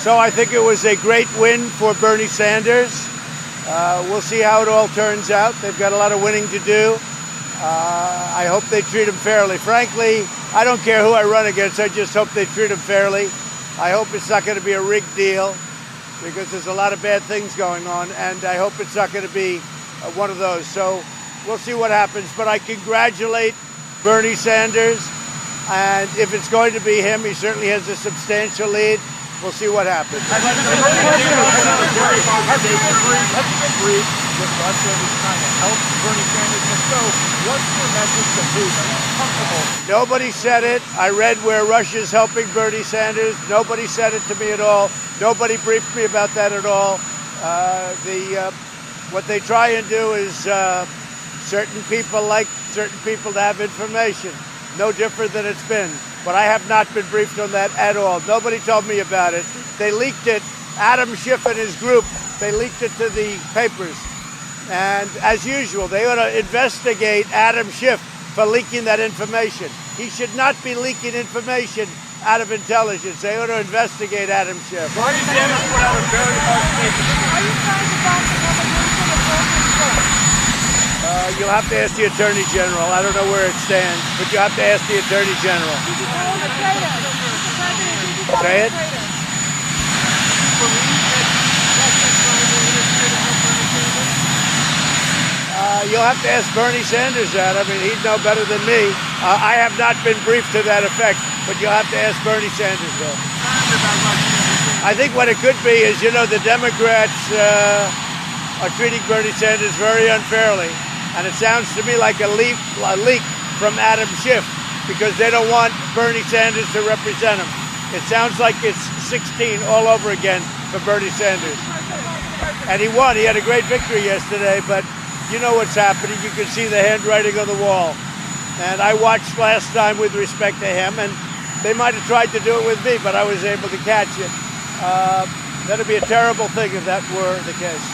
So I think it was a great win for Bernie Sanders. We'll see how it all turns out. They've got a lot of winning to do. I hope they treat him fairly. Frankly, I don't care who I run against. I just hope they treat him fairly. I hope it's not going to be a rigged deal because there's a lot of bad things going on, and I hope it's not going to be one of those. So we'll see what happens. But I congratulate Bernie Sanders, and if it's going to be him, he certainly has a substantial lead. We'll see what happens. Nobody said it. I read where Russia's helping Bernie Sanders. Nobody said it to me at all. Nobody briefed me about that at all. What they try and do is certain people like certain people to have information. No different than it's been. But I have not been briefed on that at all. Nobody told me about it. They leaked it. Adam Schiff and his group, they leaked it to the papers. And as usual, they ought to investigate Adam Schiff for leaking that information. He should not be leaking information out of intelligence. They ought to investigate Adam Schiff. Bernie Sanders put out a very hard statement. Are you trying to box the combination of both? You'll have to ask the Attorney General. I don't know where it stands, but you have to ask the Attorney General. Say it? You'll have to ask Bernie Sanders that. I mean, he'd know better than me. I have not been briefed to that effect, but you'll have to ask Bernie Sanders that. I think what it could be is, the Democrats are treating Bernie Sanders very unfairly. And it sounds to me like a leak from Adam Schiff because they don't want Bernie Sanders to represent him. It sounds like it's 16 all over again for Bernie Sanders. And he won. He had a great victory yesterday, but you know what's happening. You can see the handwriting on the wall. And I watched last time with respect to him, and they might have tried to do it with me, but I was able to catch it. That'd be a terrible thing if that were the case.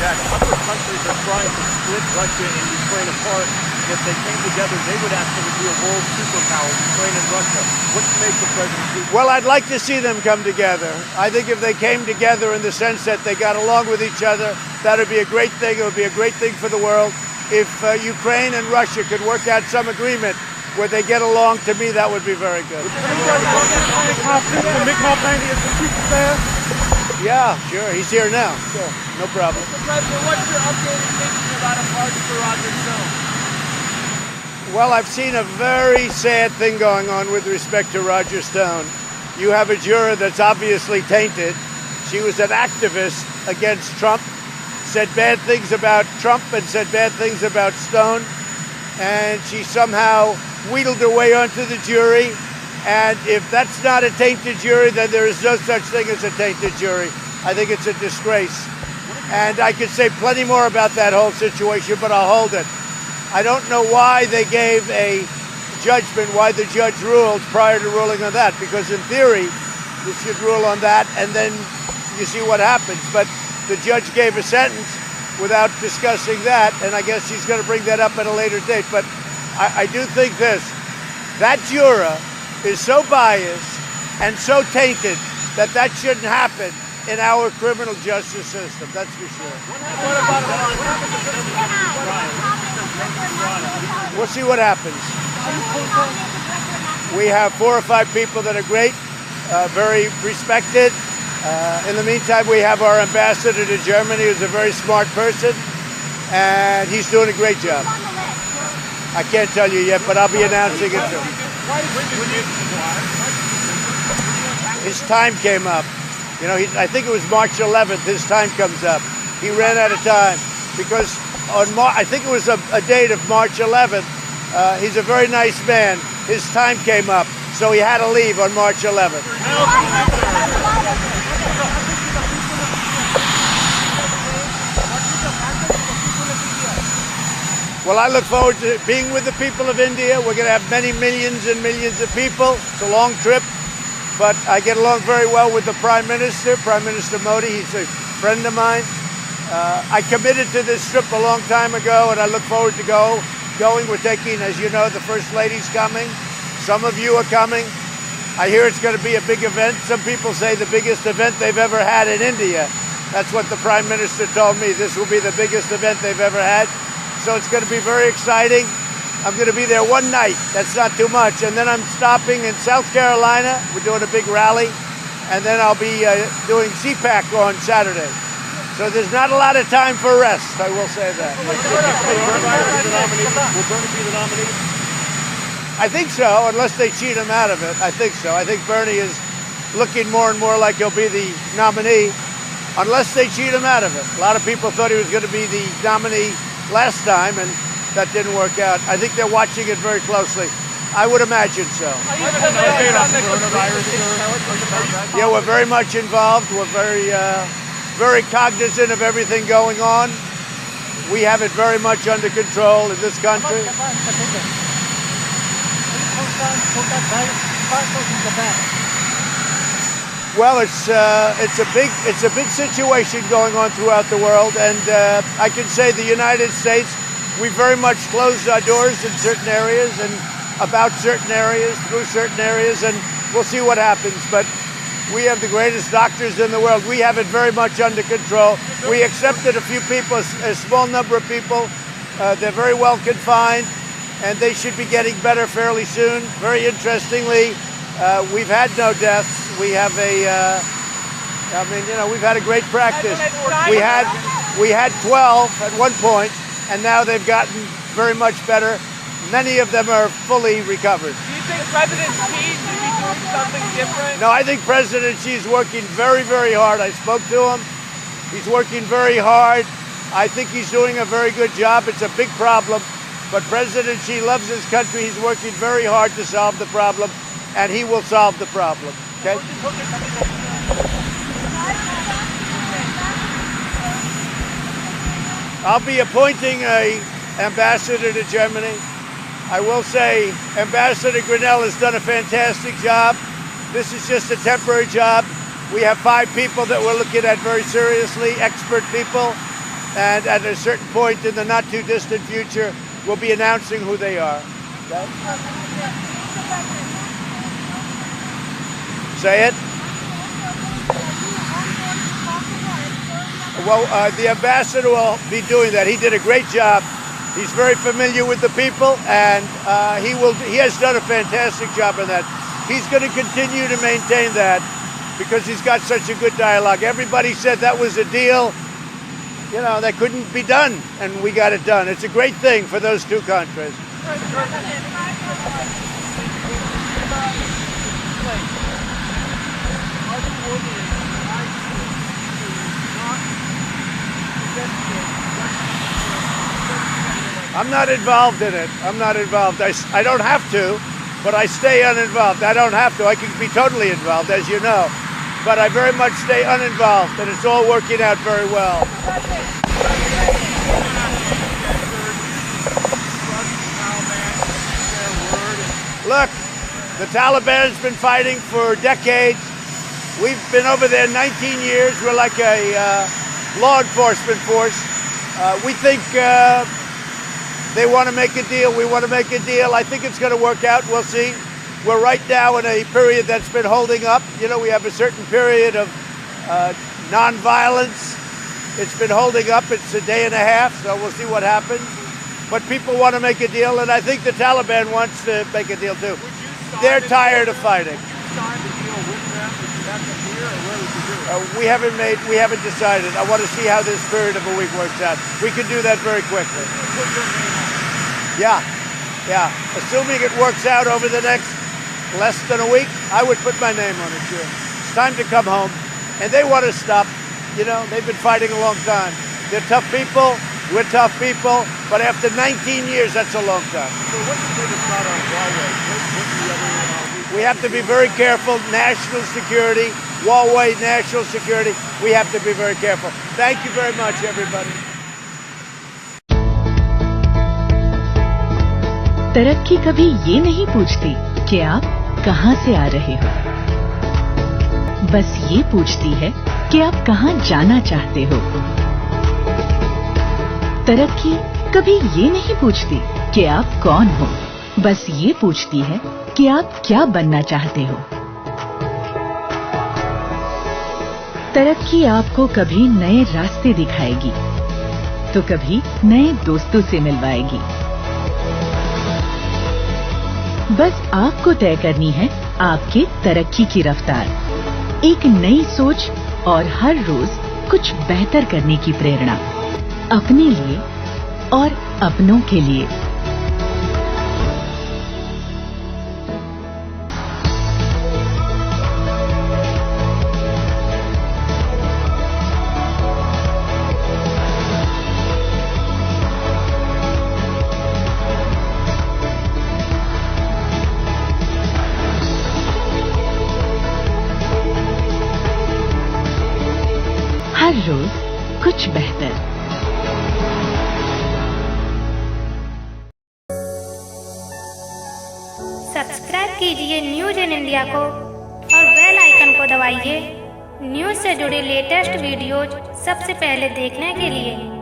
Other countries are trying to split Russia and Ukraine apart. If they came together, they would actually be a world superpower, Ukraine and Russia. What make the president do? Well, I'd like to see them come together. I think if they came together in the sense that they got along with each other, that would be a great thing. It would be a great thing for the world. If Ukraine and Russia could work out some agreement where they get along, to me, that would be very good. Yeah, sure. He's here now. Sure. No problem. Mr. President, what's your updated thinking about a pardon for Roger Stone? Well, I've seen a very sad thing going on with respect to Roger Stone. You have a juror that's obviously tainted. She was an activist against Trump, said bad things about Trump and said bad things about Stone. And she somehow wheedled her way onto the jury. And if that's not a tainted jury, then there is no such thing as a tainted jury. I think it's a disgrace. And I could say plenty more about that whole situation, but I'll hold it. I don't know why they gave a judgment, why the judge ruled prior to ruling on that, because in theory, you should rule on that and then you see what happens. But the judge gave a sentence without discussing that, and I guess he's going to bring that up at a later date. But I do think this, that juror is so biased and so tainted that that shouldn't happen in our criminal justice system, that's for sure. We'll see what happens. We have 4 or 5 people that are great, very respected. In the meantime, we have our ambassador to Germany, who's a very smart person, and he's doing a great job. I can't tell you yet, but I'll be announcing it soon. His time came up. I think it was March 11th, his time comes up. He ran out of time because I think it was a date of March 11th. He's a very nice man. His time came up, so he had to leave on March 11th. Well, I look forward to being with the people of India. We're going to have many millions and millions of people. It's a long trip, but I get along very well with the Prime Minister, Prime Minister Modi. He's a friend of mine. I committed to this trip a long time ago, and I look forward to going. We're taking, as you know, the First Lady's coming. Some of you are coming. I hear it's going to be a big event. Some people say the biggest event they've ever had in India. That's what the Prime Minister told me. This will be the biggest event they've ever had. So it's going to be very exciting. I'm going to be there one night. That's not too much. And then I'm stopping in South Carolina. We're doing a big rally. And then I'll be doing CPAC on Saturday. So there's not a lot of time for rest, I will say that. Will Bernie be the nominee? I think so, unless they cheat him out of it. I think so. I think Bernie is looking more and more like he'll be the nominee, unless they cheat him out of it. A lot of people thought he was going to be the nominee last time, and that didn't work out. I think they're watching it very closely. I would imagine so. Yeah, we're very much involved. We're very cognizant of everything going on. We have it very much under control in this country. Well, it's a big situation going on throughout the world, and I can say the United States, we very much closed our doors in certain areas and about certain areas, through certain areas, and we'll see what happens. But we have the greatest doctors in the world. We have it very much under control. We accepted a few people, a small number of people. They're very well confined, and they should be getting better fairly soon. Very interestingly, we've had no deaths. We have we've had a great practice. We had 12 at one point, and now they've gotten very much better. Many of them are fully recovered. Do you think President Xi should be doing something different? No, I think President Xi is working very, very hard. I spoke to him. He's working very hard. I think he's doing a very good job. It's a big problem, but President Xi loves his country. He's working very hard to solve the problem, and he will solve the problem. Okay? I'll be appointing an ambassador to Germany. I will say Ambassador Grinnell has done a fantastic job. This is just a temporary job. We have 5 people that we're looking at very seriously, expert people, and at a certain point in the not too distant future, we'll be announcing who they are. Okay? Say it. Well, the ambassador will be doing that. He did a great job. He's very familiar with the people, and he has done a fantastic job in that. He's going to continue to maintain that because he's got such a good dialogue. Everybody said that was a deal, that couldn't be done, and we got it done. It's a great thing for those two countries. I'm not involved in it. I'm not involved. I don't have to, but I stay uninvolved. I don't have to. I can be totally involved, as you know. But I very much stay uninvolved, and it's all working out very well. Look, the Taliban's been fighting for decades. We've been over there 19 years. We're like a law enforcement force. We think they want to make a deal. We want to make a deal. I think it's going to work out. We'll see. We're right now in a period that's been holding up. We have a certain period of nonviolence. It's been holding up. It's a day and a half, so we'll see what happens. But people want to make a deal, and I think the Taliban wants to make a deal too. They're tired of fighting. Would you sign the deal with them? Would you have them here, or where would you do it? We haven't decided. I want to see how this period of a week works out. We can do that very quickly. Yeah. Assuming it works out over the next less than a week, I would put my name on it, sure. It's time to come home. And they want to stop. They've been fighting a long time. They're tough people. We're tough people. But after 19 years, that's a long time. So what's the biggest thought on Huawei? What's the other... We have to be very careful. National security. Huawei, national security. We have to be very careful. Thank you very much, everybody. तरक्की कभी ये नहीं पूछती कि आप कहां से आ रहे हो, बस ये पूछती है कि आप कहां जाना चाहते हो। तरक्की कभी ये नहीं पूछती कि आप कौन हो, बस ये पूछती है कि आप क्या बनना चाहते हो। तरक्की आपको कभी नए रास्ते दिखाएगी तो कभी नए दोस्तों से मिलवाएगी। बस आपको तय करनी है आपके तरक्की की रफ्तार। एक नई सोच और हर रोज कुछ बेहतर करने की प्रेरणा, अपने लिए और अपनों के लिए। हर रोज कुछ बेहतर। सब्सक्राइब कीजिए न्यूज इन इंडिया को और बेल आइकन को दबाइए न्यूज से जुड़े लेटेस्ट वीडियोज सबसे पहले देखने के लिए।